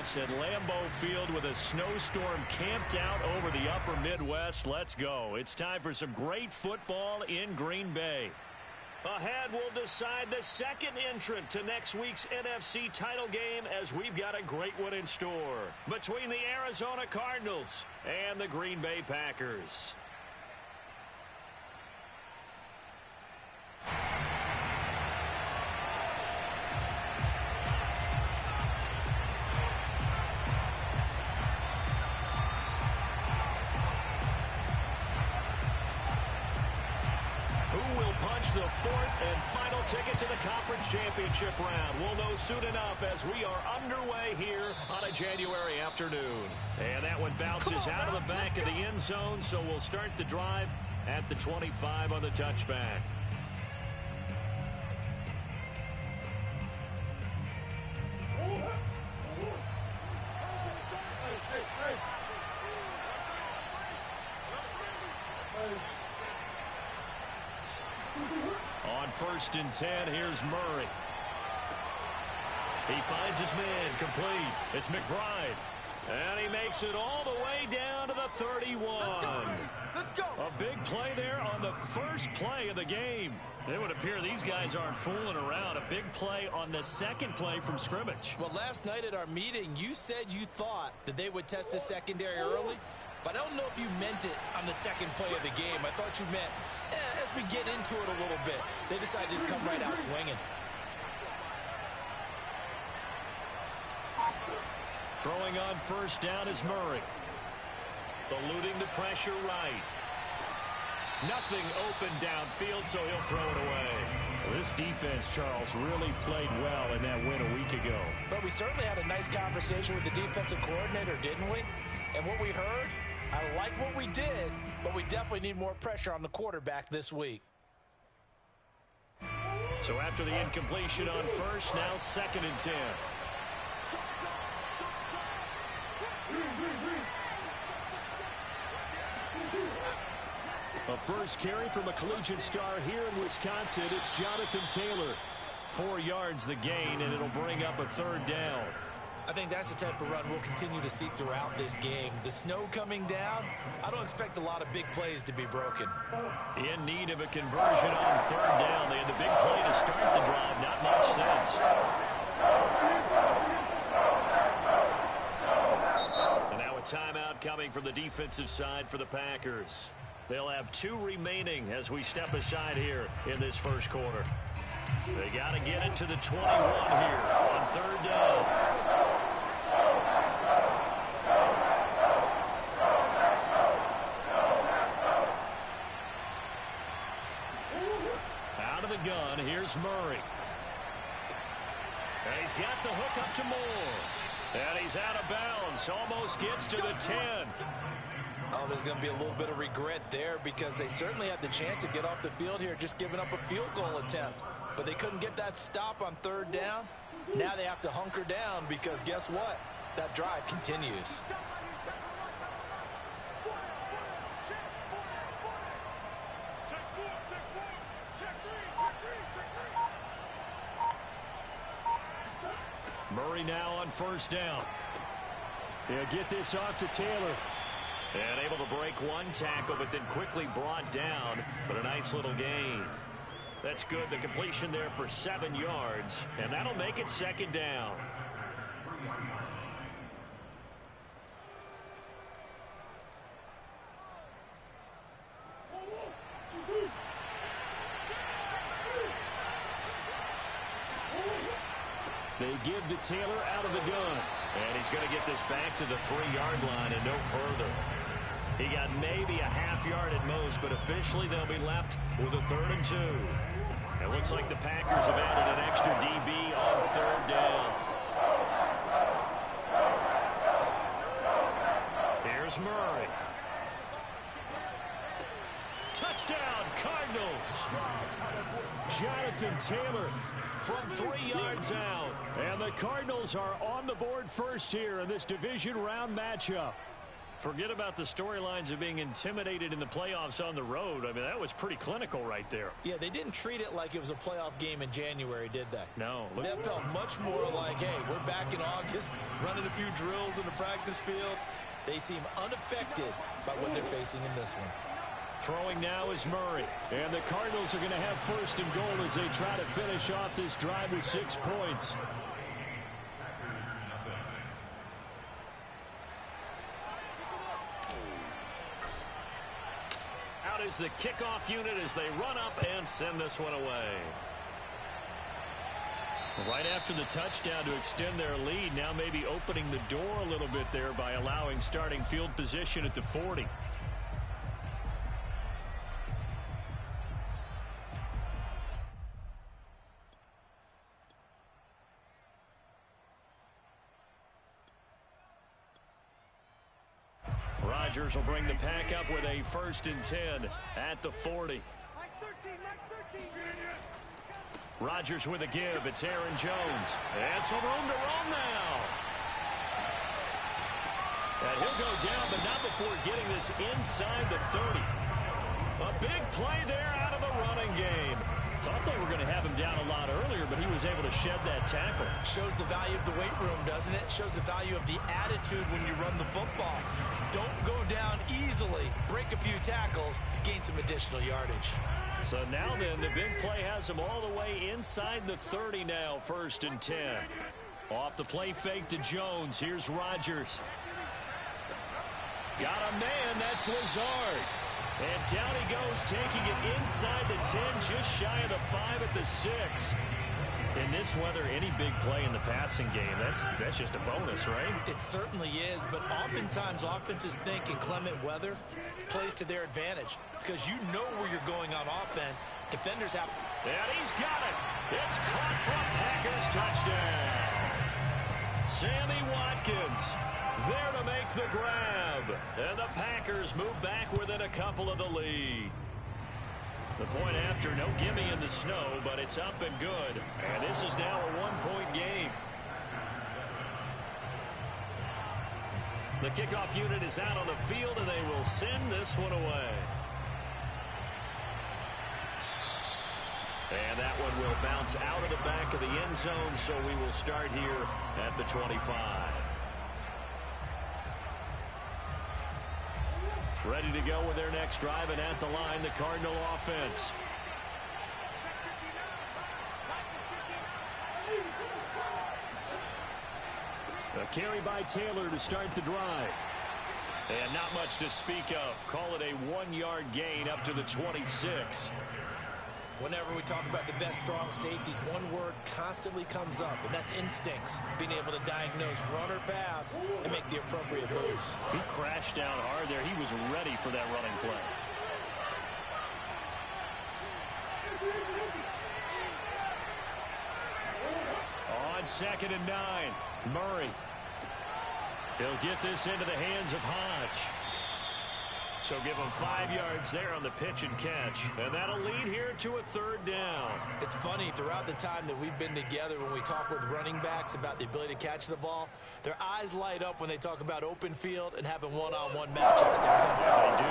house at Lambeau Field with a snowstorm camped out over the upper Midwest. Let's go. It's time for some great football in Green Bay. Ahead, we'll decide the second entrant to next week's NFC title game as we've got a great one in store between the Arizona Cardinals and the Green Bay Packers. The fourth and final ticket to the conference championship round. We'll know soon enough as we are underway here on a January afternoon. And that one bounces out of the back of the end zone, so we'll start the drive at the 25 on the touchback. On 1st and 10, here's Murray. He finds his man complete. It's McBride. And he makes it all the way down to the 31. Let's go. A big play there on the first play of the game. It would appear these guys aren't fooling around. A big play on the second play from scrimmage. Well, last night at our meeting, you said you thought that they would test the secondary early. But I don't know if you meant it on the second play of the game. I thought you meant, as we get into it a little bit. They decided to just come right out swinging. Throwing on 1st down is Murray. Eluding the pressure right. Nothing open downfield, so he'll throw it away. This defense, Charles, really played well in that win a week ago. But we certainly had a nice conversation with the defensive coordinator, didn't we? And what we heard, I like what we did, but we definitely need more pressure on the quarterback this week. So after the incompletion on 1st, now 2nd and 10. A first carry from a collegiate star here in Wisconsin. It's Jonathan Taylor. 4 yards the gain, and it'll bring up a 3rd down. I think that's the type of run we'll continue to see throughout this game. The snow coming down, I don't expect a lot of big plays to be broken. In need of a conversion on 3rd down. They had the big play to start the drive. Not much sense. And now a timeout coming from the defensive side for the Packers. They'll have 2 remaining as we step aside here in this first quarter. They got to get it to the 21 here on 3rd down. Out of the gun, here's Murray. And he's got the hook up to Moore. And he's out of bounds. Almost gets to the 10. Oh, there's going to be a little bit of regret there because they certainly had the chance to get off the field here, just giving up a field goal attempt. But they couldn't get that stop on 3rd down. Now they have to hunker down because guess what? That drive continues. Murray now on 1st down. They'll get this off to Taylor. And able to break one tackle, but then quickly brought down. But a nice little gain. That's good. The completion there for 7 yards. And that'll make it 2nd down. They give to Taylor out of the gun. And he's going to get this back to the 3-yard line and no further. He got maybe a half yard at most, but officially they'll be left with a 3rd and 2. It looks like the Packers have added an extra DB on 3rd down. Here's Murray. Touchdown, Cardinals. Jonathan Taylor from 3 yards out. And the Cardinals are on the board first here in this division round matchup. Forget about the storylines of being intimidated in the playoffs on the road. I mean, that was pretty clinical right there. Yeah, they didn't treat it like it was a playoff game in January, did they? No. That felt much more like, hey, we're back in August, running a few drills in the practice field. They seem unaffected by what they're facing in this one. Throwing now is Murray. And the Cardinals are going to have first and goal as they try to finish off this drive with 6 points. Out is the kickoff unit as they run up and send this one away. Right after the touchdown to extend their lead, now maybe opening the door a little bit there by allowing starting field position at the 40. Rodgers will bring the pack up with a 1st and 10 at the 40. Rodgers with a give. It's Aaron Jones. And some room to run now. And he'll go down, but not before getting this inside the 30. A big play there out of the running game. Thought they were going to have him down a lot earlier, but he was able to shed that tackle. Shows the value of the weight room, doesn't it? Shows the value of the attitude when you run the football. Don't go down easily. Break a few tackles. Gain some additional yardage. So now then, the big play has him all the way inside the 30 now, 1st and 10. Off the play fake to Jones. Here's Rodgers. Got a man. That's Lazard. And down he goes, taking it inside the 10, just shy of the 5 at the 6. In this weather, any big play in the passing game, that's just a bonus, right? It certainly is, but oftentimes offenses think in clement weather plays to their advantage because you know where you're going on offense. Defenders have... And he's got it. It's caught from Packers touchdown. Sammy Watkins there to make the grab. And the Packers move back within a couple of the lead. The point after, no gimme in the snow, but it's up and good. And this is now a 1-point game. The kickoff unit is out on the field, and they will send this one away. And that one will bounce out of the back of the end zone, so we will start here at the 25. Ready to go with their next drive, and at the line, the Cardinal offense. A carry by Taylor to start the drive. And not much to speak of. Call it a 1-yard gain up to the 26. Whenever we talk about the best strong safeties, one word constantly comes up, and that's instincts. Being able to diagnose run or pass and make the appropriate moves. He crashed down hard there. He was ready for that running play. On 2nd and 9, Murray. He'll get this into the hands of Hodge. So give him 5 yards there on the pitch and catch. And that'll lead here to a 3rd down. It's funny, throughout the time that we've been together, when we talk with running backs about the ability to catch the ball, their eyes light up when they talk about open field and having one-on-one matchups. They do.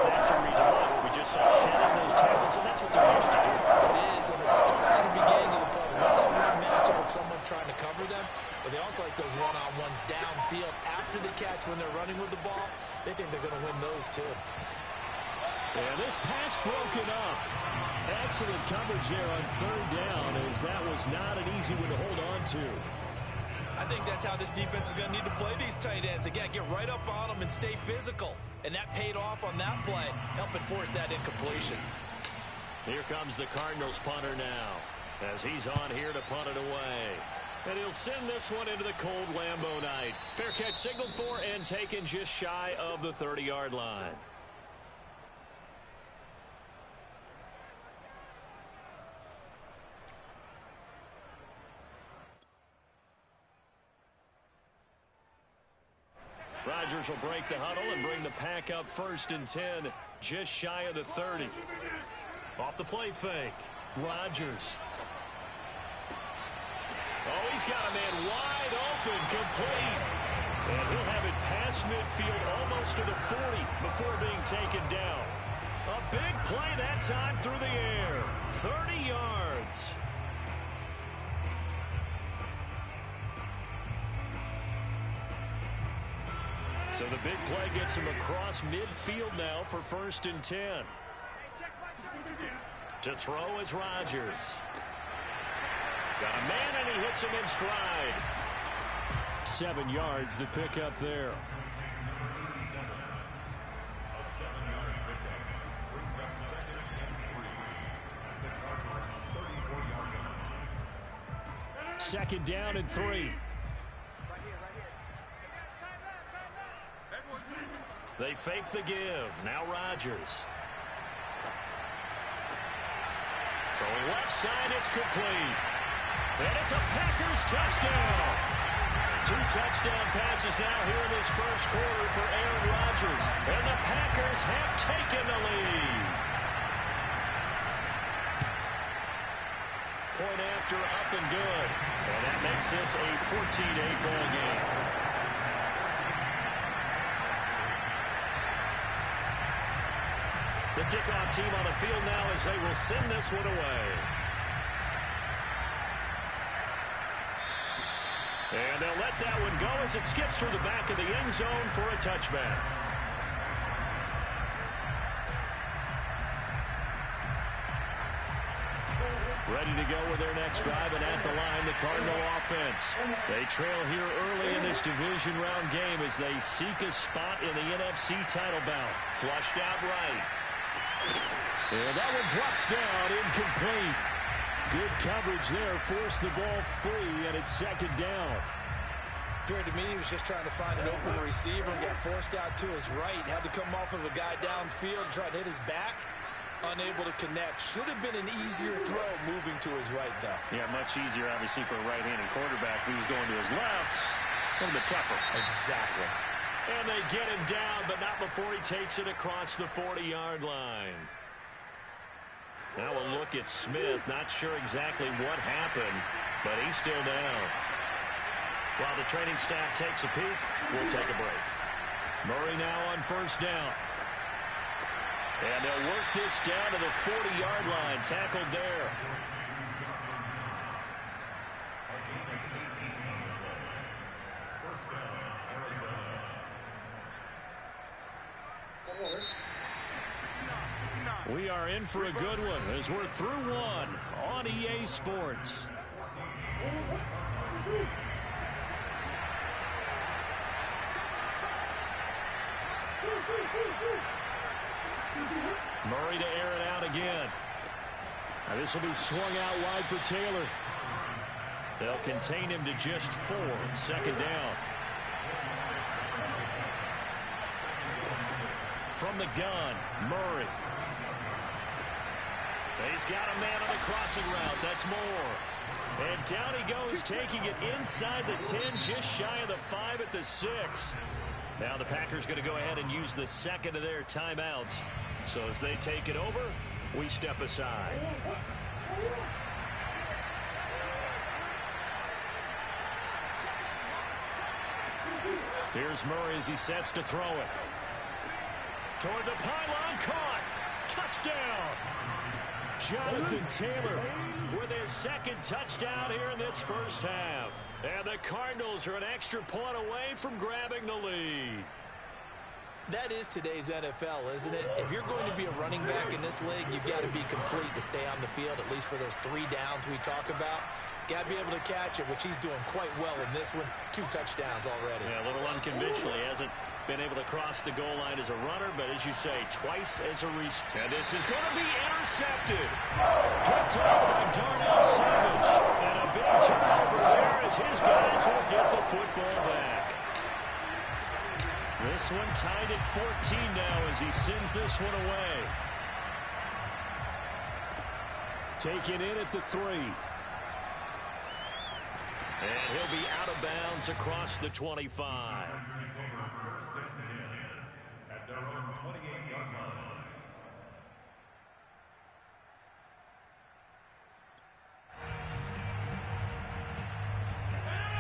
That's the reason why we just saw shedding those tackles, and that's what they're used to do. It is, and it starts at the beginning of the play. One-on-one matchup with someone trying to cover them, but they also like those one-on-ones downfield after the catch when they're running with the ball. They think they're going to win those too. And this pass broken up. Excellent coverage there on 3rd down, as that was not an easy one to hold on to. I think that's how this defense is going to need to play these tight ends. Again, get right up on them and stay physical. And that paid off on that play, helping force that incompletion. Here comes the Cardinals punter now, as he's on here to punt it away. And he'll send this one into the cold Lambeau night. Fair catch signaled for and taken just shy of the 30-yard line. Rodgers will break the huddle and bring the pack up 1st and 10, just shy of the 30. Off the play fake, Rodgers. Oh, he's got a man wide open, complete. And he'll have it passed past midfield, almost to the 40 before being taken down. A big play that time through the air. 30 yards. So the big play gets him across midfield now for 1st and 10. To throw is Rodgers. Got a man, and he hits him in stride. 7 yards the pickup there. Second down and 3. They fake the give. Now Rodgers. Throw left side, it's complete. And it's a Packers touchdown. 2 touchdown passes now here in this first quarter for Aaron Rodgers. And the Packers have taken the lead. Point after, up and good. And that makes this a 14-8 ball game. The kickoff team on the field now as they will send this one away. And they'll let that one go as it skips through the back of the end zone for a touchback. Ready to go with their next drive, and at the line, the Cardinal offense. They trail here early in this division round game as they seek a spot in the NFC title bout. Flushed out right. And that one drops down, incomplete. Good coverage there, forced the ball free, and it's second down. Appeared to me he was just trying to find an open receiver and got forced out to his right. Had to come off of a guy downfield, try to hit his back. Unable to connect. Should have been an easier throw moving to his right, though. Yeah, much easier, obviously, for a right-handed quarterback. If he was going to his left, a little bit tougher. Exactly. And they get him down, but not before he takes it across the 40-yard line. Now a look at Smith. Not sure exactly what happened, but he's still down. While the training staff takes a peek, we'll take a break. Murray now on first down. And they'll work this down to the 40-yard line. Tackled there. We are in for a good one as we're through one on EA Sports. Murray to air it out again. Now this will be swung out wide for Taylor. They'll contain him to just 4. Second down. From the gun, Murray. He's got a man on the crossing route. That's Moore. And down he goes, taking it inside the 10, just shy of the 5 at the 6. Now the Packers going to go ahead and use the second of their timeouts. So as they take it over, we step aside. Here's Murray as he sets to throw it. Toward the pylon, caught. Touchdown. Jonathan Taylor with his second touchdown here in this first half. And the Cardinals are an extra point away from grabbing the lead. That is today's NFL, isn't it? If you're going to be a running back in this league, you've got to be complete to stay on the field, at least for those 3 downs we talk about. Got to be able to catch it, which he's doing quite well in this one. 2 touchdowns already. Yeah, a little unconventional. He hasn't been able to cross the goal line as a runner, but as you say, twice as a receiver. And this is going to be intercepted. Picked up by Darnell Savage. And a big turnover there as his guys will get the football back. This one tied at 14 now as he sends this one away. Taken in at the 3. And he'll be out of bounds across the 25. At their own 28-yard line.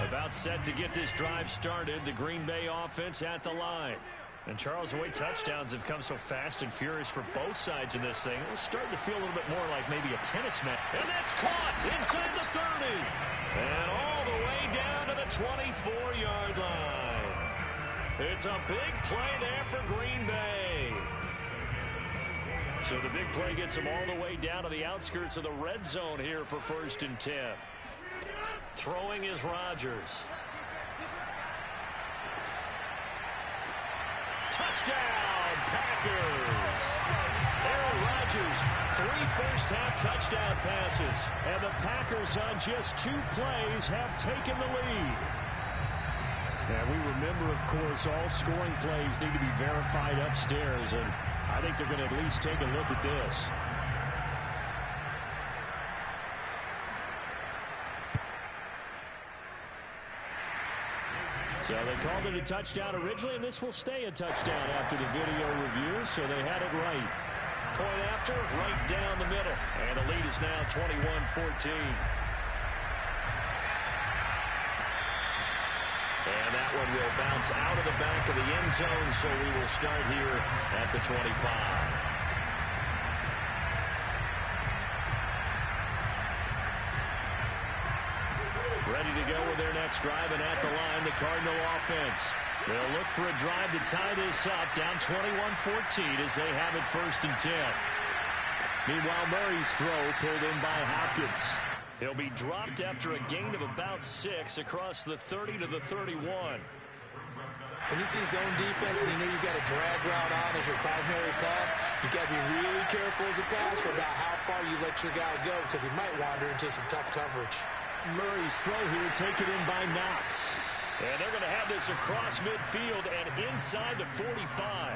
About set to get this drive started. The Green Bay offense at the line. And Charles, the way touchdowns have come so fast and furious for both sides in this thing, it's starting to feel a little bit more like maybe a tennis match. And that's caught inside the 30. And all the way down to the 24-yard line. It's a big play there for Green Bay. So the big play gets them all the way down to the outskirts of the red zone here for 1st and 10. Throwing is Rodgers. Touchdown, Packers. Aaron Rodgers, 3 first-half touchdown passes. And the Packers on just 2 plays have taken the lead. And we remember, of course, all scoring plays need to be verified upstairs. And I think they're going to at least take a look at this. So they called it a touchdown originally, and this will stay a touchdown after the video review, so they had it right. Point after, right down the middle. And the lead is now 21-14. And that one will bounce out of the back of the end zone, so we will start here at the 25. Ready to go with their next drive, and at the line, the Cardinal offense. They'll look for a drive to tie this up, down 21-14 as they have it 1st and 10. Meanwhile, Murray's throw pulled in by Hopkins. He'll be dropped after a gain of about 6 across the 30 to the 31. When you see zone defense and you know you've got a drag route on as your primary call, you've got to be really careful as a passer about how far you let your guy go because he might wander into some tough coverage. Murray's throw here taken in by Knox. And they're going to have this across midfield and inside the 45.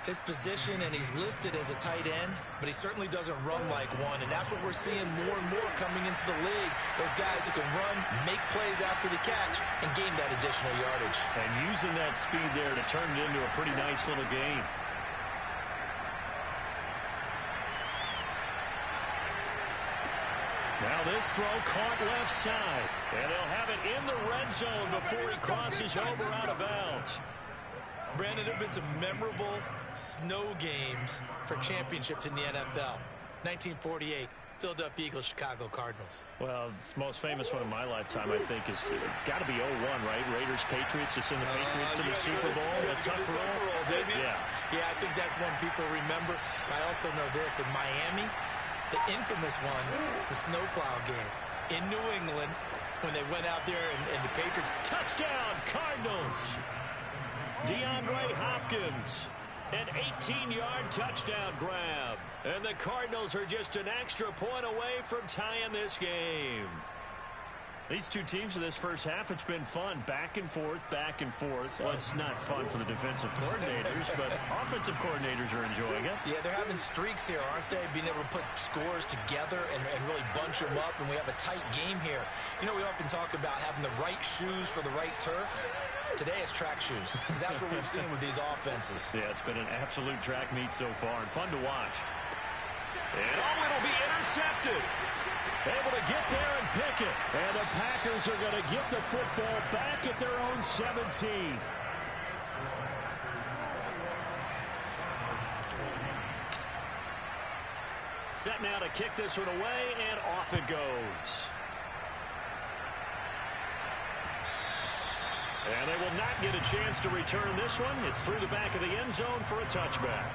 His position, and he's listed as a tight end, but he certainly doesn't run like one, and that's what we're seeing more and more coming into the league. Those guys who can run, make plays after the catch, and gain that additional yardage. And using that speed there to turn it into a pretty nice little gain. Now this throw caught left side. And they'll have it in the red zone before he crosses over out of bounds. Brandon, there have been some memorable snow games for championships in the NFL. 1948, Philadelphia Eagles, Chicago Cardinals. Well, the most famous one in my lifetime, I think, is got to be 01, right? Raiders, Patriots, to send the Patriots to the Super Bowl. The Tuck roll, didn't you? Yeah. Yeah, I think that's one people remember. But I also know this. In Miami, the infamous one, the snowplow game. In New England, when they went out there and the Patriots. Touchdown, Cardinals! DeAndre Hopkins, an 18-yard touchdown grab. And the Cardinals are just an extra point away from tying this game. These two teams in this first half, it's been fun. Back and forth, back and forth. Well, it's not fun for the defensive coordinators, but offensive coordinators are enjoying it. Yeah, they're having streaks here, aren't they? Being able to put scores together and really bunch them up, and we have a tight game here. You know, we often talk about having the right shoes for the right turf. Today it's track shoes. That's what we've seen with these offenses. Yeah, it's been an absolute track meet so far and fun to watch. And it'll be intercepted. Able to get there and pick it. And the Packers are going to get the football back at their own 17. Set now to kick this one away, and off it goes. And they will not get a chance to return this one. It's through the back of the end zone for a touchback.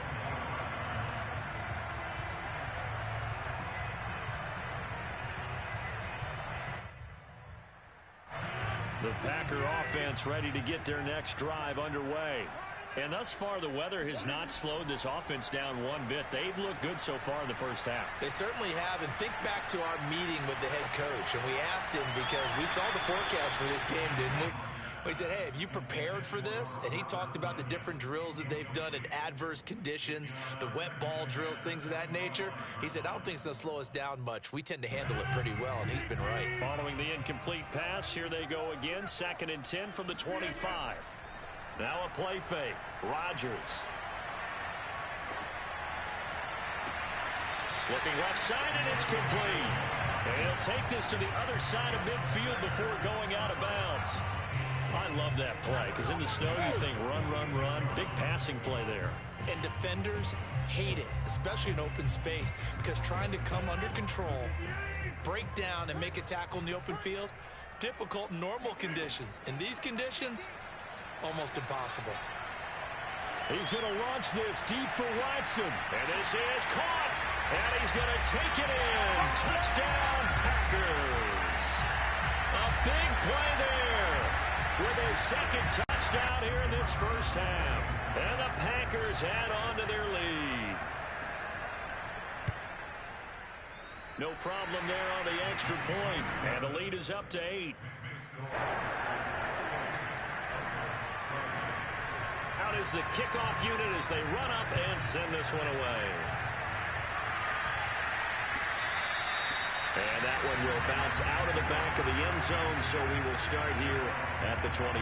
The Packer offense ready to get their next drive underway. And thus far, the weather has not slowed this offense down one bit. They've looked good so far in the first half. They certainly have. And think back to our meeting with the head coach. And we asked him because we saw the forecast for this game, didn't we? We said, hey, have you prepared for this? And he talked about the different drills that they've done in adverse conditions, the wet ball drills, things of that nature. He said, I don't think it's going to slow us down much. We tend to handle it pretty well, and he's been right. Following the incomplete pass, here they go again. 2nd and 10 from the 25. Now a play fake. Rodgers. Looking left side, and it's complete. And he'll take this to the other side of midfield before going out of bounds. I love that play because in the snow you think run, run, run. Big passing play there. And defenders hate it, especially in open space, because trying to come under control, break down, and make a tackle in the open field, difficult in normal conditions. In these conditions, almost impossible. He's going to launch this deep for Watson. And this is caught. And he's going to take it in. Touchdown, Packers. A big play there with his second touchdown here in this first half. And the Packers add on to their lead. No problem there on the extra point. And the lead is up to 8. Out is the kickoff unit as they run up and send this one away. And that one will bounce out of the back of the end zone, so we will start here at the 25.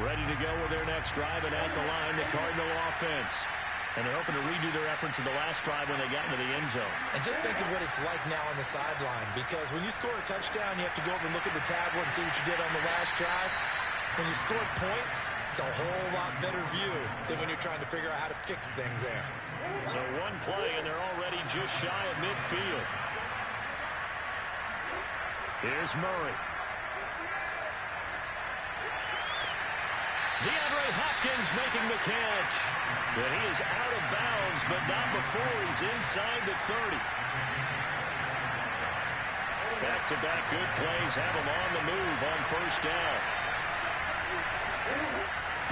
Ready to go with their next drive, and at the line, the Cardinal offense. And they're hoping to redo their efforts in the last drive when they got into the end zone. And just think of what it's like now on the sideline, because when you score a touchdown, you have to go over and look at the tablet and see what you did on the last drive. When you score points, it's a whole lot better view than when you're trying to figure out how to fix things there. So one play, and they're already just shy of midfield. Here's Murray. DeAndre Hopkins making the catch. And he is out of bounds, but not before he's inside the 30. Back-to-back good plays have him on the move on first down.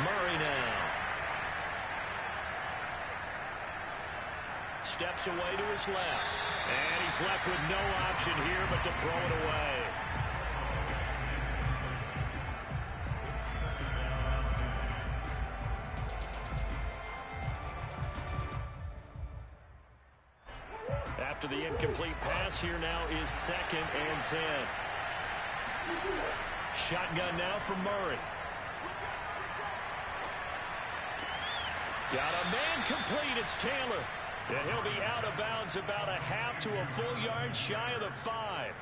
Murray now. Steps away to his left. And he's left with no option here but to throw it away. After the incomplete pass, here now is 2nd and 10. Shotgun now from Murray. Got a man complete. It's Taylor. And he'll be out of bounds about a half to a full yard shy of the 5.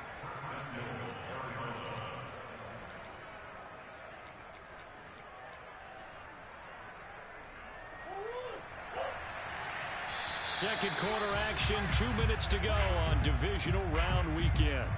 Second quarter action, 2 minutes to go on divisional round weekend.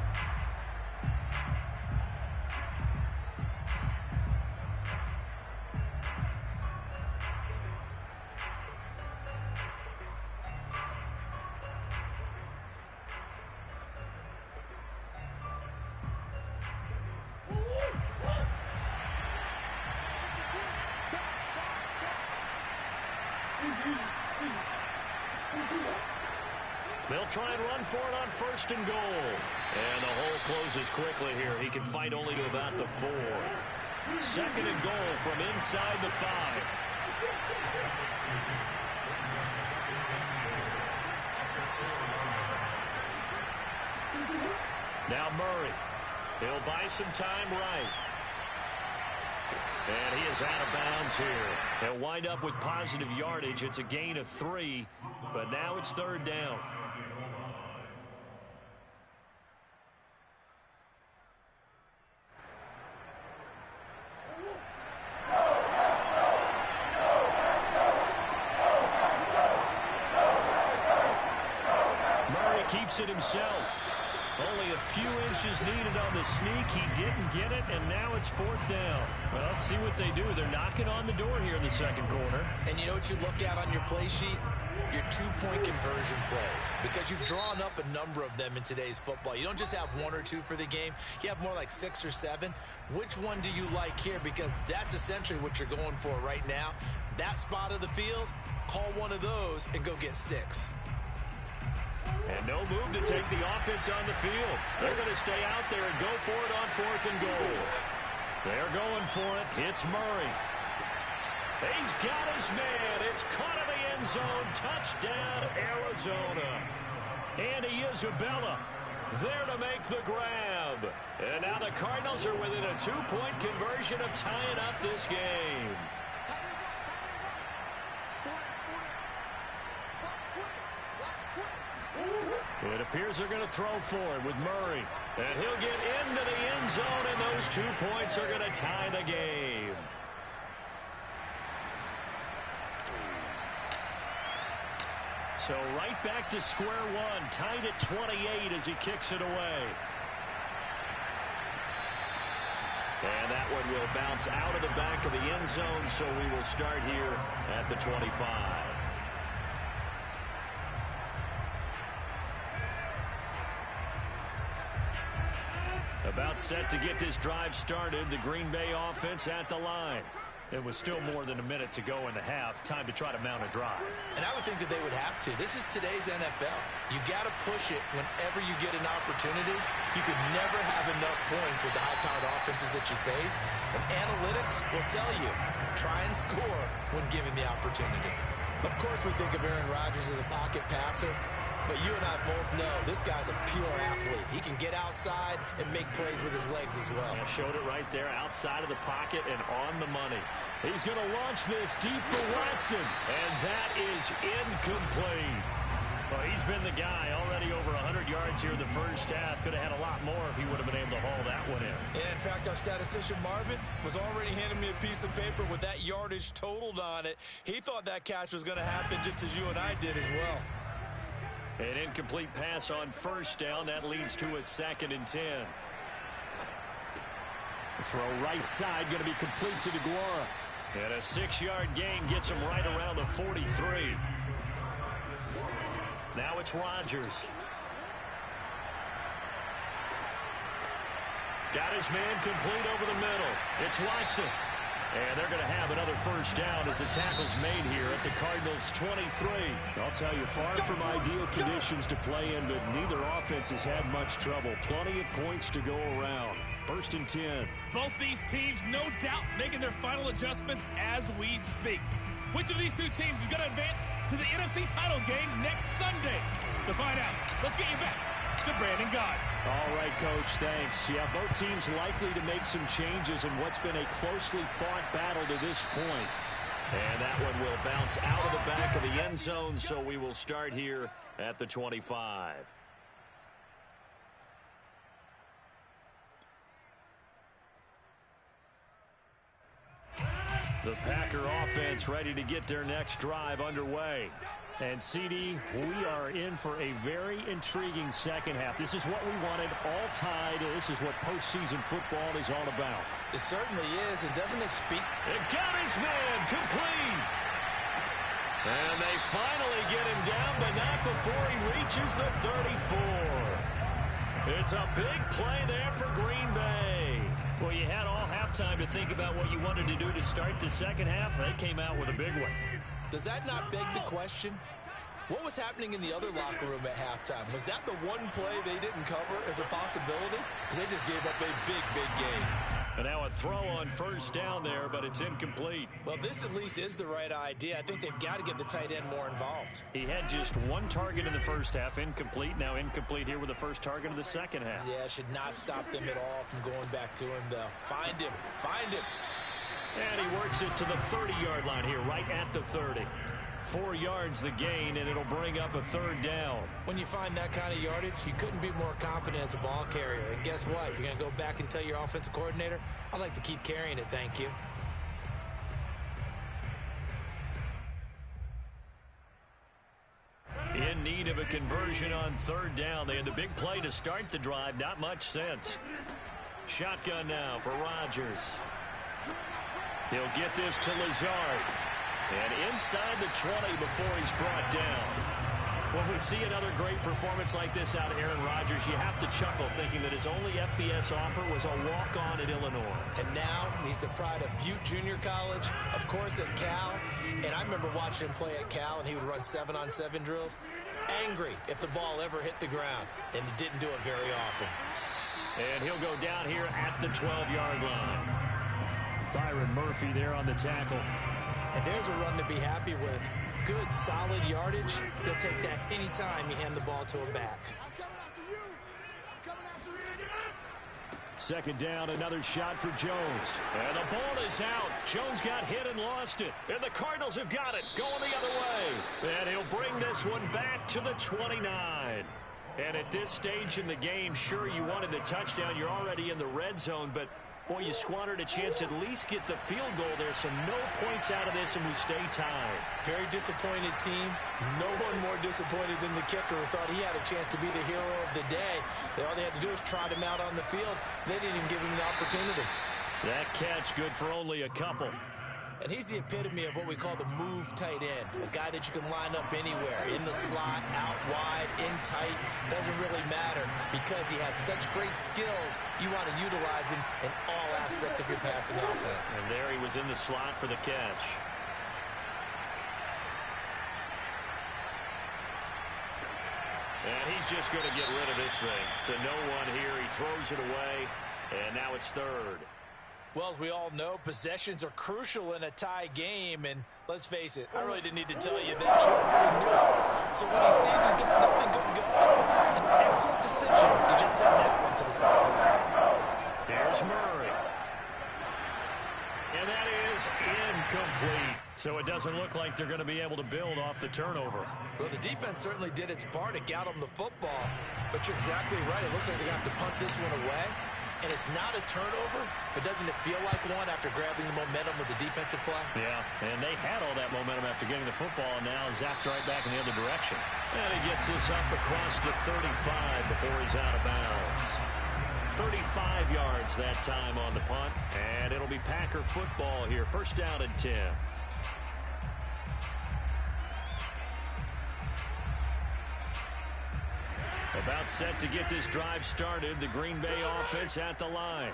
They'll try and run for it on 1st and goal. And the hole closes quickly here. He can fight only to about the 4. 2nd and goal from inside the 5. Now Murray. He'll buy some time right. And he is out of bounds here. They'll wind up with positive yardage. It's a gain of 3, but now it's 3rd down. Murray keeps it himself. Only a few inches needed on the sneak. He didn't get it, and now it's 4th down. Well, let's see what they do. They're knocking on the door here in the second quarter. And you know what you look at on your play sheet? Your 2-point conversion plays. Because you've drawn up a number of them in today's football. You don't just have 1 or 2 for the game. You have more like 6 or 7. Which one do you like here? Because that's essentially what you're going for right now. That spot of the field, call one of those and go get 6. And no move to take the offense on the field. They're going to stay out there and go for it on 4th and goal. They're going for it. It's Murray. He's got his man. It's caught in the end zone. Touchdown, Arizona. Andy Isabella there to make the grab. And now the Cardinals are within a 2-point conversion of tying up this game. It appears they're going to throw for it with Murray. And he'll get into the end zone, and those 2 points are going to tie the game. So right back to square one, tied at 28 as he kicks it away. And that one will bounce out of the back of the end zone, so we will start here at the 25. About set to get this drive started, the Green Bay offense at the line. It was still more than a minute to go in the half. Time to try to mount a drive. And I would think that they would have to. This is today's NFL. You got to push it whenever you get an opportunity. You could never have enough points with the high-powered offenses that you face. And analytics will tell you, try and score when given the opportunity. Of course, we think of Aaron Rodgers as a pocket passer. But you and I both know this guy's a pure athlete. He can get outside and make plays with his legs as well. Yeah, showed it right there outside of the pocket and on the money. He's going to launch this deep for Watson. And that is incomplete. Well, he's been the guy already over 100 yards here in the first half. Could have had a lot more if he would have been able to haul that one in. Yeah, in fact, our statistician Marvin was already handing me a piece of paper with that yardage totaled on it. He thought that catch was going to happen just as you and I did as well. An incomplete pass on first down. That leads to a 2nd and 10. The throw right side going to be complete to DeGuara. And a 6-yard gain gets him right around the 43. Now it's Rodgers. Got his man complete over the middle. It's Watson. And they're going to have another first down as the tackle's made here at the Cardinals' 23. I'll tell you, far from ideal conditions to play in, but neither offense has had much trouble. Plenty of points to go around. 1st and 10. Both these teams, no doubt, making their final adjustments as we speak. Which of these two teams is going to advance to the NFC title game next Sunday? To find out, let's get you back to Brandon Gaud. All right, Coach, thanks. Yeah, both teams likely to make some changes in what's been a closely fought battle to this point. And that one will bounce out of the back of the end zone, so we will start here at the 25. The Packer offense ready to get their next drive underway. And, CD, we are in for a very intriguing second half. This is what we wanted, all tied. This is what postseason football is all about. It certainly is, and doesn't it speak? It got his man complete. And they finally get him down, but not before he reaches the 34. It's a big play there for Green Bay. Well, you had all halftime to think about what you wanted to do to start the second half. They came out with a big one. Does that not beg the question? What was happening in the other locker room at halftime? Was that the one play they didn't cover as a possibility? Because they just gave up a big, big game. And now a throw on first down there, but it's incomplete. Well, this at least is the right idea. I think they've got to get the tight end more involved. He had just one target in the first half, incomplete. Now incomplete here with the first target of the second half. Yeah, should not stop them at all from going back to him, though. Find him. Find him. And he works it to the 30-yard line here, right at the 30. 4 yards the gain, and it'll bring up a third down. When you find that kind of yardage, you couldn't be more confident as a ball carrier. And guess what? You're going to go back and tell your offensive coordinator, I'd like to keep carrying it, thank you. In need of a conversion on third down. They had the big play to start the drive. Not much sense. Shotgun now for Rodgers. He'll get this to Lazard. And inside the 20 before he's brought down. When we see another great performance like this out of Aaron Rodgers, you have to chuckle thinking that his only FBS offer was a walk-on at Illinois. And now he's the pride of Butte Junior College, of course at Cal. And I remember watching him play at Cal, and he would run 7-on-7 drills. Angry if the ball ever hit the ground, and he didn't do it very often. And he'll go down here at the 12-yard line. Byron Murphy there on the tackle. And there's a run to be happy with. Good, solid yardage. He'll take that anytime you hand the ball to him back. I'm coming after you. I'm coming after you. Second down, another shot for Jones. And the ball is out. Jones got hit and lost it. And the Cardinals have got it, going the other way. And he'll bring this one back to the 29. And at this stage in the game, sure, you wanted the touchdown. You're already in the red zone, but boy, you squandered a chance to at least get the field goal there. So no points out of this, and we stay tied. Very disappointed team. No one more disappointed than the kicker, who thought he had a chance to be the hero of the day. All they had to do was trot him out on the field. They didn't even give him the opportunity. That catch good for only a couple. And he's the epitome of what we call the move tight end. A guy that you can line up anywhere. In the slot, out wide, in tight. Doesn't really matter because he has such great skills. You want to utilize him in all aspects of your passing offense. And there he was in the slot for the catch. And he's just going to get rid of this thing. To no one here. He throws it away. And now it's third. Well, as we all know, possessions are crucial in a tie game, and let's face it, I really didn't need to tell you that. He already knew it. So when he sees he's got nothing going, an excellent decision to just send that one to the sideline. There's Murray. And that is incomplete. So it doesn't look like they're going to be able to build off the turnover. Well, the defense certainly did its part to get them the football, but you're exactly right. It looks like they're going to have to punt this one away. And it's not a turnover, but doesn't it feel like one after grabbing the momentum with the defensive play? Yeah, and they had all that momentum after getting the football, and now zapped right back in the other direction. And he gets this up across the 35 before he's out of bounds. 35 yards that time on the punt, and it'll be Packer football here. First down and 10. About set to get this drive started. The Green Bay offense at the line.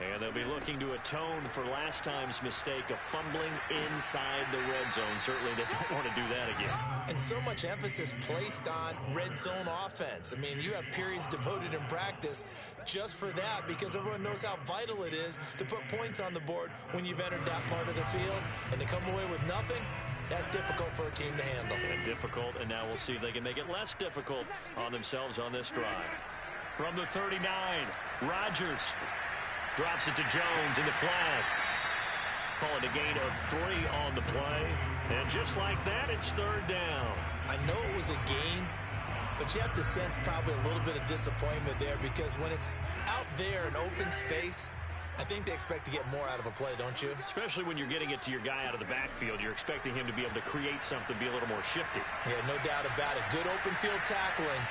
And they'll be looking to atone for last time's mistake of fumbling inside the red zone. Certainly they don't want to do that again. And so much emphasis placed on red zone offense. I mean, you have periods devoted in practice just for that because everyone knows how vital it is to put points on the board when you've entered that part of the field. And to come away with nothing, that's difficult for a team to handle. And difficult, and now we'll see if they can make it less difficult on themselves on this drive. From the 39, Rodgers drops it to Jones in the flag. Call it a gain of 3 on the play. And just like that, it's third down. I know it was a gain, but you have to sense probably a little bit of disappointment there because when it's out there in open space, I think they expect to get more out of a play, don't you? Especially when you're getting it to your guy out of the backfield. You're expecting him to be able to create something, be a little more shifty. Yeah, no doubt about it. Good open field tackling.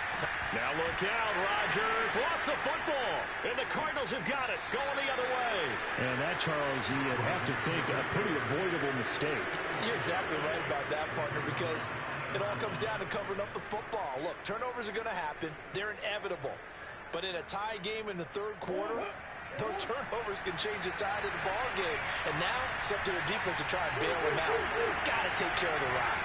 Now look out, Rodgers lost the football, and the Cardinals have got it, going the other way. And that, Charles, you'd have to think a pretty avoidable mistake. You're exactly right about that, partner, because it all comes down to covering up the football. Look, turnovers are going to happen. They're inevitable. But in a tie game in the third quarter, those turnovers can change the tide of the ball game. And now, it's up to their defense to try and bail them out. Got to take care of the rock.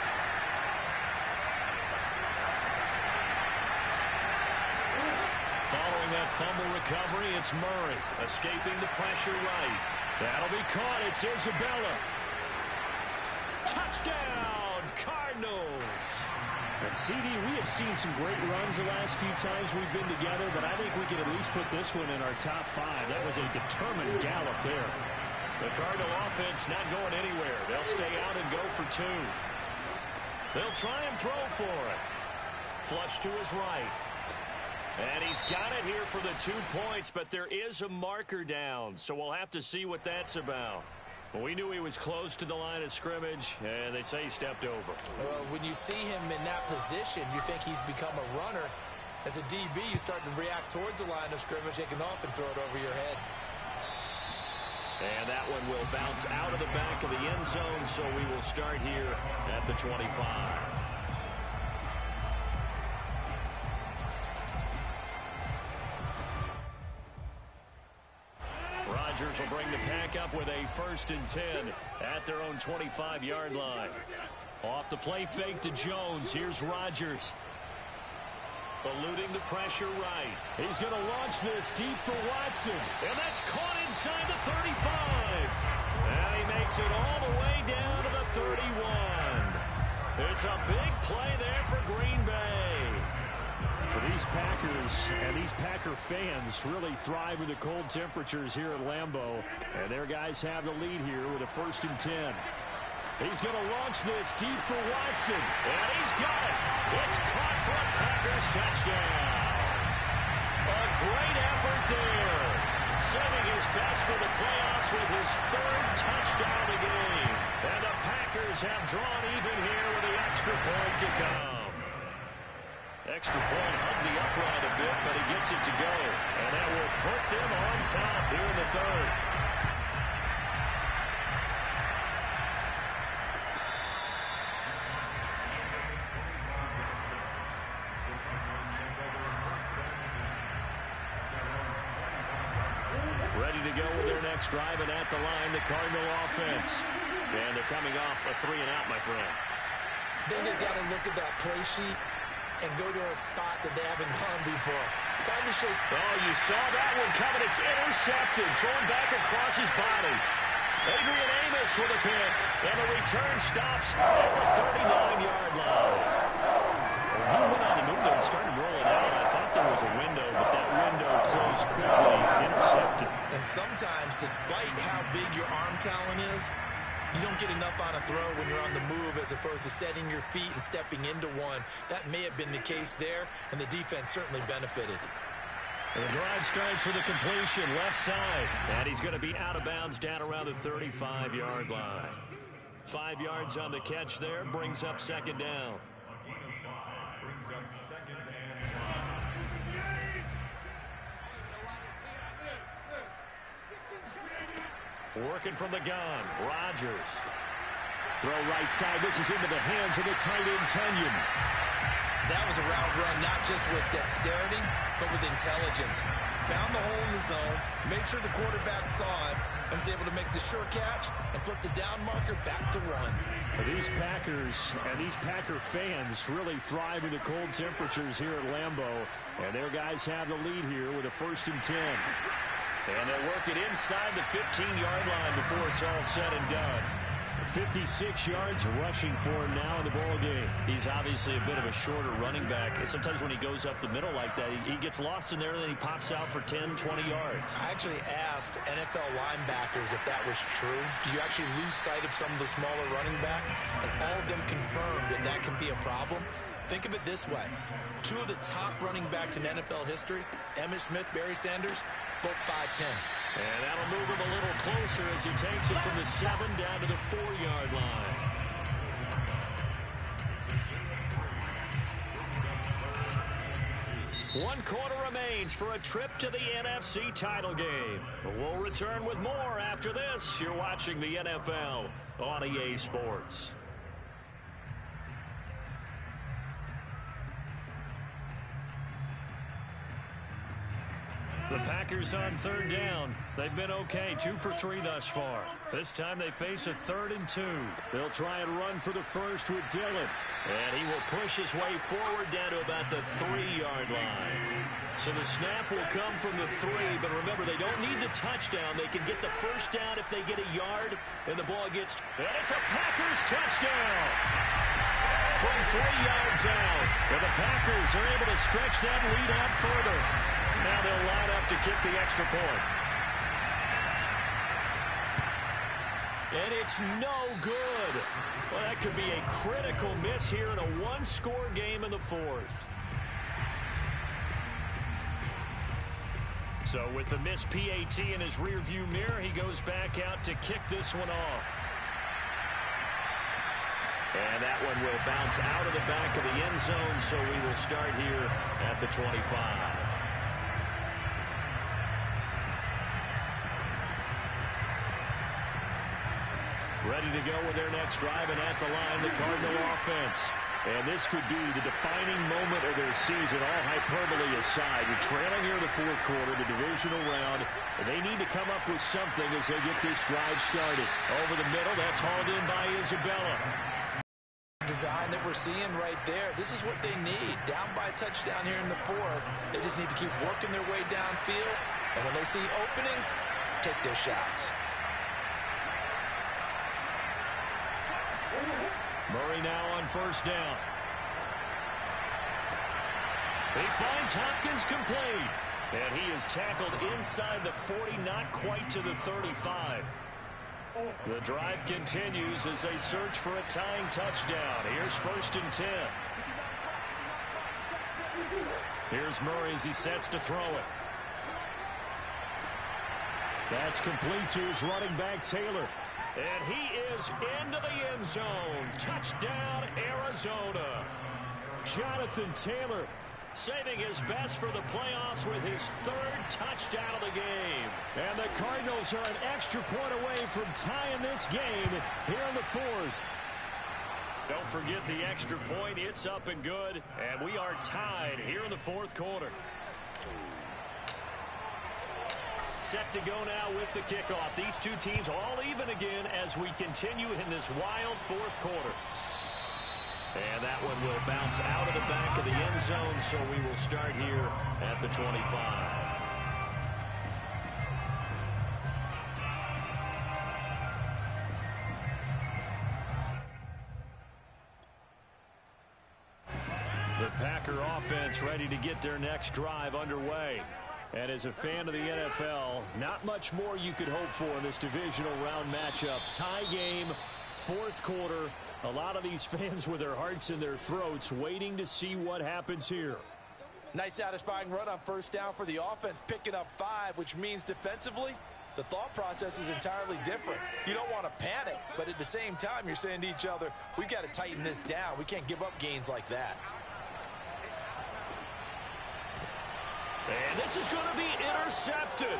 Following that fumble recovery, it's Murray escaping the pressure right. That'll be caught. It's Isabella. Touchdown, Cardinals. And CD, we have seen some great runs the last few times we've been together, but I think we can at least put this one in our top 5. That was a determined gallop there. The Cardinal offense not going anywhere. They'll stay out and go for 2. They'll try and throw for it. Flush to his right. And he's got it here for the 2 points, but there is a marker down, so we'll have to see what that's about. Well, we knew he was close to the line of scrimmage, and they say he stepped over. Well, when you see him in that position, you think he's become a runner. As a DB, you start to react towards the line of scrimmage, they can often throw it over your head. And that one will bounce out of the back of the end zone, so we will start here at the 25. Rodgers will bring the pack up with a 1st and 10 at their own 25-yard line. Off the play fake to Jones. Here's Rodgers. Eluding the pressure right. He's going to launch this deep for Watson. And that's caught inside the 35. And he makes it all the way down to the 31. It's a big play there for Green Bay. Well, these Packers and these Packer fans really thrive with the cold temperatures here at Lambeau. And their guys have the lead here with a 1st and 10. He's going to launch this deep for Watson. And he's got it. It's caught for a Packers touchdown. great effort there. Saving his best for the playoffs with his third touchdown of the game. And the Packers have drawn even here with the extra point to come. Extra point hugged the upright a bit, but he gets it to go. And that will put them on top here in the third. Ready to go with their next drive, and at the line, the Cardinal offense. And they're coming off a 3-and-out, my friend. Then they've got to look at that play sheet and go to a spot that they haven't gone before. Time to shake. Oh, you saw that one coming. It's intercepted. Thrown back across his body. Adrian Amos with a pick. And the return stops at the 39-yard line. Well, he went on the move there and started rolling out. I thought there was a window, but that window closed quickly. Intercepted. And sometimes, despite how big your arm talent is, you don't get enough on a throw when you're on the move as opposed to setting your feet and stepping into one. That may have been the case there, and the defense certainly benefited. And the drive starts with a completion left side. And he's going to be out of bounds down around the 35-yard line. 5 yards on the catch there. Brings up second down. Working from the gun, Rodgers. Throw right side. This is into the hands of the tight end, Tunyon. That was a route run, not just with dexterity, but with intelligence. Found the hole in the zone, made sure the quarterback saw it, and was able to make the sure catch and flip the down marker back to run. These Packers and these Packer fans really thrive in the cold temperatures here at Lambeau. And their guys have the lead here with a 1st and 10. And they'll work it inside the 15-yard line before it's all said and done. 56 yards rushing for him now in the ball game. He's obviously a bit of a shorter running back. And sometimes when he goes up the middle like that, he gets lost in there, and then he pops out for 10, 20 yards. I actually asked NFL linebackers if that was true. Do you actually lose sight of some of the smaller running backs? And all of them confirmed that that can be a problem. Think of it this way. 2 of the top running backs in NFL history, Emmitt Smith, Barry Sanders, both 5'10". And that'll move him a little closer as he takes it from the 7 down to the 4-yard line. One quarter remains for a trip to the NFC title game. We'll return with more after this. You're watching the NFL on EA Sports. The Packers on 3rd down. They've been okay, 2 for 3 thus far. This time they face a 3rd and 2. They'll try and run for the first with Dillon. And he will push his way forward down to about the 3-yard line. So the snap will come from the 3, but remember, they don't need the touchdown. They can get the first down if they get a yard, and the ball gets... And it's a Packers touchdown! From 3 yards out. And the Packers are able to stretch that lead out further. Now they'll line up to kick the extra point. And it's no good. Well, that could be a critical miss here in a one-score game in the 4th. So with the missed PAT in his rearview mirror, he goes back out to kick this one off. And that one will bounce out of the back of the end zone, so we will start here at the 25. Ready to go with their next drive, and at the line, the Cardinal offense. And this could be the defining moment of their season, all hyperbole aside. You're trailing here in the 4th quarter, the divisional round. And they need to come up with something as they get this drive started. Over the middle, that's hauled in by Isabella. Design that we're seeing right there. This is what they need. Down by a touchdown here in the 4th. They just need to keep working their way downfield. And when they see openings, take their shots. Murray now on 1st down. He finds Hopkins complete. And he is tackled inside the 40, not quite to the 35. The drive continues as they search for a tying touchdown. Here's 1st and 10. Here's Murray as he sets to throw it. That's complete to his running back, Taylor. And he is into the end zone. Touchdown, Arizona. Jonathan Taylor saving his best for the playoffs with his third touchdown of the game. And the Cardinals are an extra point away from tying this game here in the fourth. Don't forget the extra point. It's up and good. And we are tied here in the fourth quarter. Set to go now with the kickoff. These two teams all even again as we continue in this wild fourth quarter. And that one will bounce out of the back of the end zone, so we will start here at the 25. The Packer offense ready to get their next drive underway. And as a fan of the NFL, not much more you could hope for in this divisional round matchup. Tie game, fourth quarter. A lot of these fans with their hearts in their throats waiting to see what happens here. Nice satisfying run on first down for the offense, picking up 5, which means defensively, the thought process is entirely different. You don't want to panic, but at the same time, you're saying to each other, we've got to tighten this down. We can't give up gains like that. And this is going to be intercepted.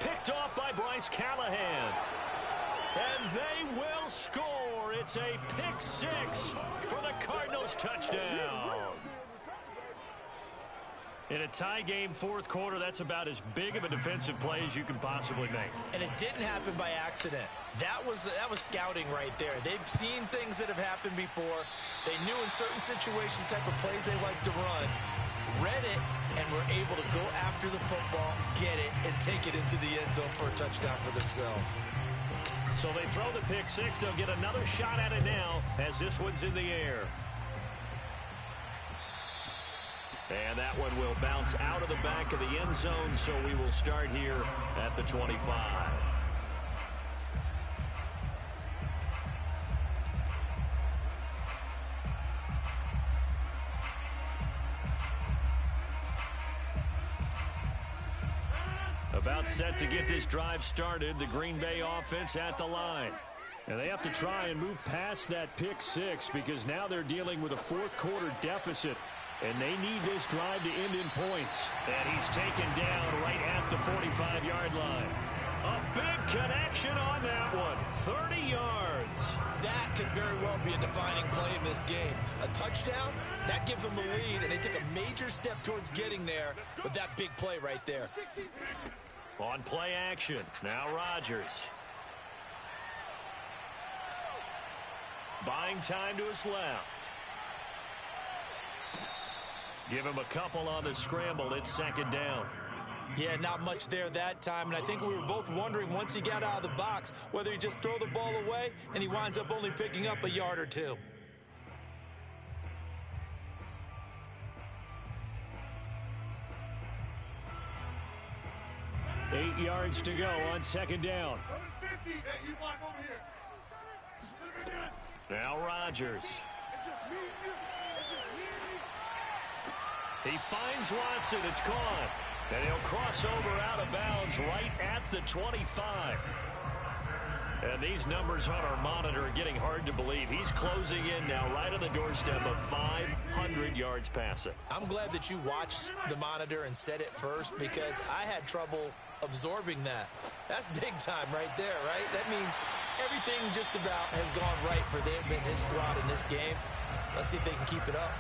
Picked off by Bryce Callahan. And they will score. It's a pick-6 for the Cardinals touchdown. In a tie game fourth quarter, that's about as big of a defensive play as you can possibly make. And it didn't happen by accident. That was scouting right there. They've seen things that have happened before. They knew in certain situations the type of plays they like to run, read it, and were able to go after the football, get it, and take it into the end zone for a touchdown for themselves. So they throw the pick-6. They'll get another shot at it now as this one's in the air. And that one will bounce out of the back of the end zone, so we will start here at the 25. About set to get this drive started. The Green Bay offense at the line. And they have to try and move past that pick-6 because now they're dealing with a fourth quarter deficit. And they need this drive to end in points. And he's taken down right at the 45-yard line. A big connection on that one. 30 yards. That could very well be a defining play in this game. A touchdown, that gives them the lead, and they took a major step towards getting there with that big play right there. On play action, now Rodgers. Buying time to his left. Give him a couple on the scramble. It's second down. Yeah, not much there that time, and I think we were both wondering once he got out of the box whether he just throw the ball away and he winds up only picking up a yard or two. Eight yards to go on second down. Now Rodgers. He finds Watson. It's gone. And he'll cross over out of bounds right at the 25. And these numbers on our monitor are getting hard to believe. He's closing in now right on the doorstep of 500 yards passing. I'm glad that you watched the monitor and said it first because I had trouble absorbing that. That's big time right there, right? That means everything just about has gone right for them and his squad in this game. Let's see if they can keep it up.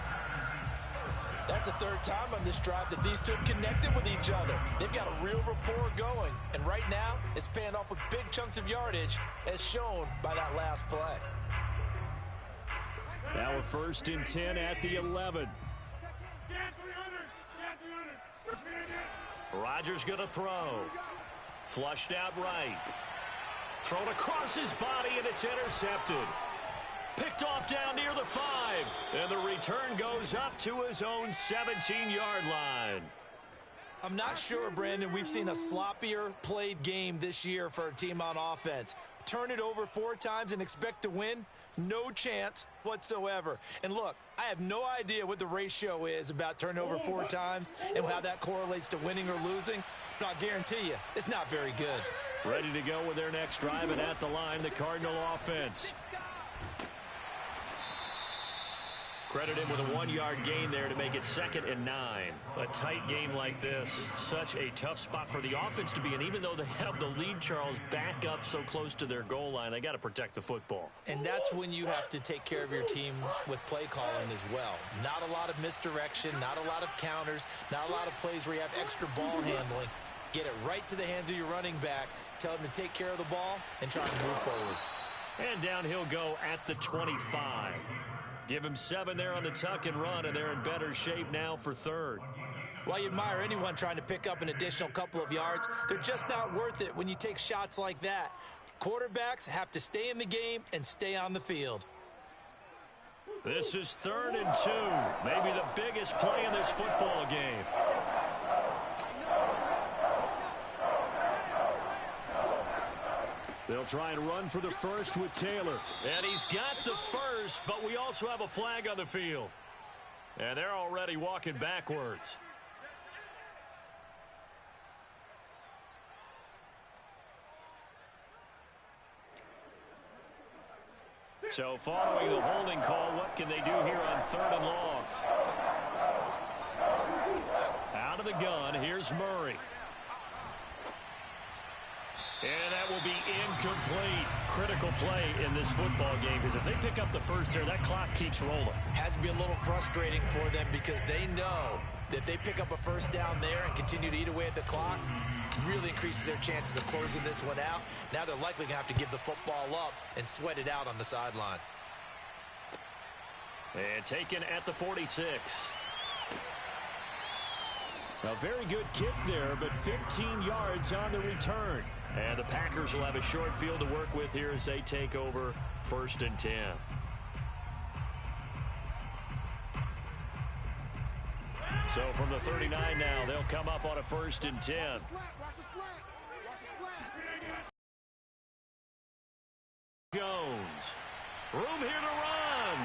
That's the third time on this drive that these two have connected with each other. They've got a real rapport going. And right now, it's paying off with big chunks of yardage as shown by that last play. Now a 1st and 10 at the 11. Rodgers going to throw. Flushed out right. Thrown across his body, and it's intercepted. Picked off down near the 5. And the return goes up to his own 17-yard line. I'm not sure, Brandon, we've seen a sloppier played game this year for a team on offense. Turn it over 4 times and expect to win? No chance whatsoever. And look, I have no idea what the ratio is about turning over 4 times and how that correlates to winning or losing. but I'll guarantee you, it's not very good. Ready to go with their next drive, and at the line, the Cardinal offense. Credit him with a 1-yard gain there to make it 2nd and 9. A tight game like this, such a tough spot for the offense to be in. Even though they have the lead, Charles, back up so close to their goal line, they got to protect the football. And that's when you have to take care of your team with play calling as well. Not a lot of misdirection, not a lot of counters, not a lot of plays where you have extra ball handling. Get it right to the hands of your running back, tell him to take care of the ball, and try to move forward. And down he'll go at the 25. Give him 7 there on the tuck and run, and they're in better shape now for 3rd. While you admire anyone trying to pick up an additional couple of yards, they're just not worth it when you take shots like that. Quarterbacks have to stay in the game and stay on the field. This is 3rd and 2. Maybe the biggest play in this football game. They'll try and run for the first with Taylor. And he's got the first, but we also have a flag on the field. And they're already walking backwards. So following the holding call, what can they do here on 3rd and long? Out of the gun, here's Murray. And that will be incomplete. Critical play in this football game, because if they pick up the first there, that clock keeps rolling. Has to be a little frustrating for them because they know that if they pick up a first down there and continue to eat away at the clock, really increases their chances of closing this one out. Now they're likely going to have to give the football up and sweat it out on the sideline. And taken at the 46. A very good kick there, but 15 yards on the return. And the Packers will have a short field to work with here as they take over 1st and 10. So from the 39 now, they'll come up on a 1st and 10. Watch the slant. Jones. Room here to run.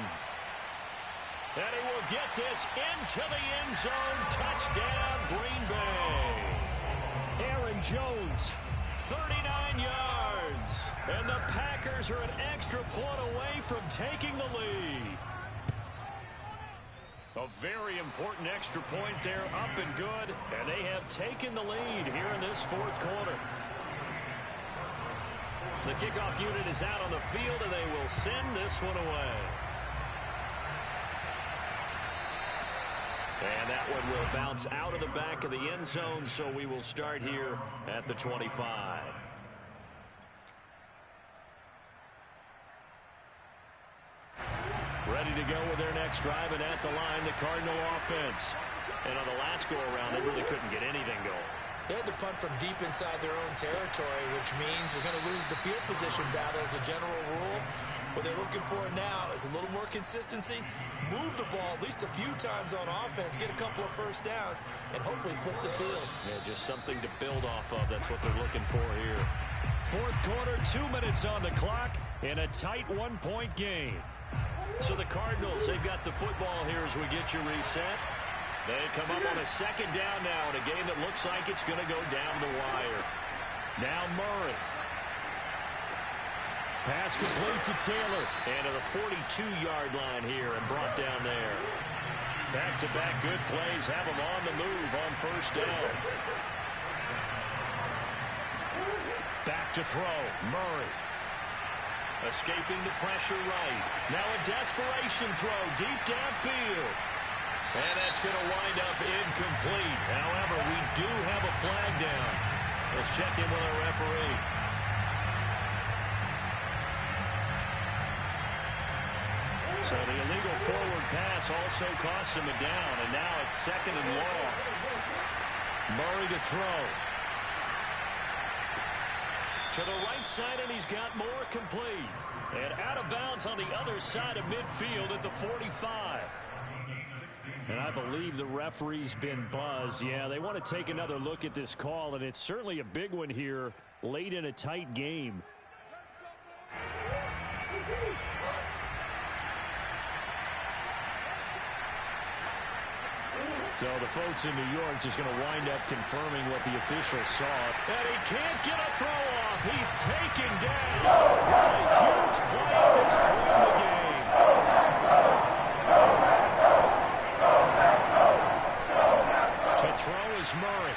And he will get this into the end zone. Touchdown, Green Bay. Aaron Jones, 39 yards. And the Packers are an extra point away from taking the lead. A very important extra point there, up and good. And they have taken the lead here in this 4th quarter. The kickoff unit is out on the field, and they will send this one away. And that one will bounce out of the back of the end zone, so we will start here at the 25. Ready to go with their next drive, and at the line, the Cardinal offense. And on the last go-around, they really couldn't get anything going. They had to punt from deep inside their own territory, which means they're going to lose the field position battle as a general rule. What they're looking for now is a little more consistency, move the ball at least a few times on offense, get a couple of first downs, and hopefully flip the field. Yeah, just something to build off of. That's what they're looking for here. 4th quarter, 2 minutes on the clock, and a tight 1-point game. So the Cardinals, they've got the football here as we get you reset. They come up on a 2nd down now in a game that looks like it's going to go down the wire. Now Murray. Pass complete to Taylor. And to the 42-yard line here and brought down there. Back-to-back good plays have them on the move on 1st down. Back to throw. Murray. Escaping the pressure right. Now a desperation throw deep downfield. And that's going to wind up incomplete. However, we do have a flag down. Let's check in with our referee. So the illegal forward pass also costs him a down. And now it's 2nd and long. Murray to throw. To the right side, and he's got more complete. And out of bounds on the other side of midfield at the 45. And I believe the referee's been buzzed. Yeah, they want to take another look at this call, and it's certainly a big one here late in a tight game. So the folks in New York just going to wind up confirming what the officials saw. And he can't get a throw off. He's taken down. A huge play at this point in the game. To throw is Murray.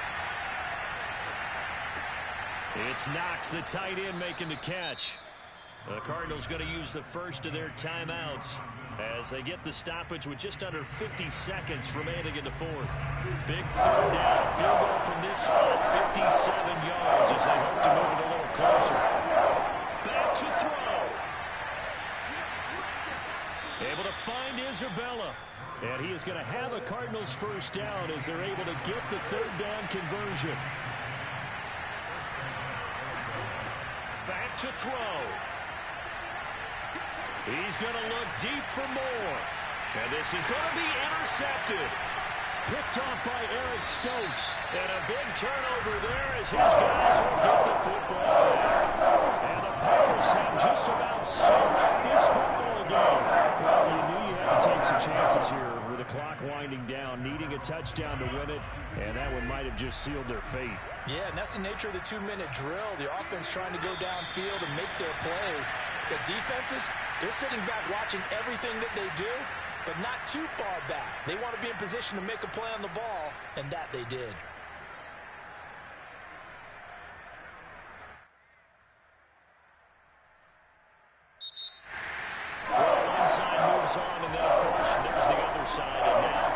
It's Knox, the tight end, making the catch. The Cardinals going to use the first of their timeouts as they get the stoppage with just under 50 seconds remaining in the fourth. Big third down. Field goal from this spot, 57 yards as they hope to move it a little closer. Back to throw. Able to find Isabella. And he is going to have a Cardinals first down as they're able to get the third down conversion. Back to throw. He's going to look deep for more. And this is going to be intercepted. Picked off by Eric Stokes. And a big turnover there as his guys will get the football back. And the Packers have just about sewn up this football game. Well, you knew you had to take some chances here with the clock winding down, needing a touchdown to win it. And that one might have just sealed their fate. Yeah, and that's the nature of the 2-minute drill. The offense trying to go downfield and make their plays. The defenses, they're sitting back watching everything that they do, but not too far back. They want to be in position to make a play on the ball, and that they did. Well, one side moves on, and then, of course, there's the other side. And now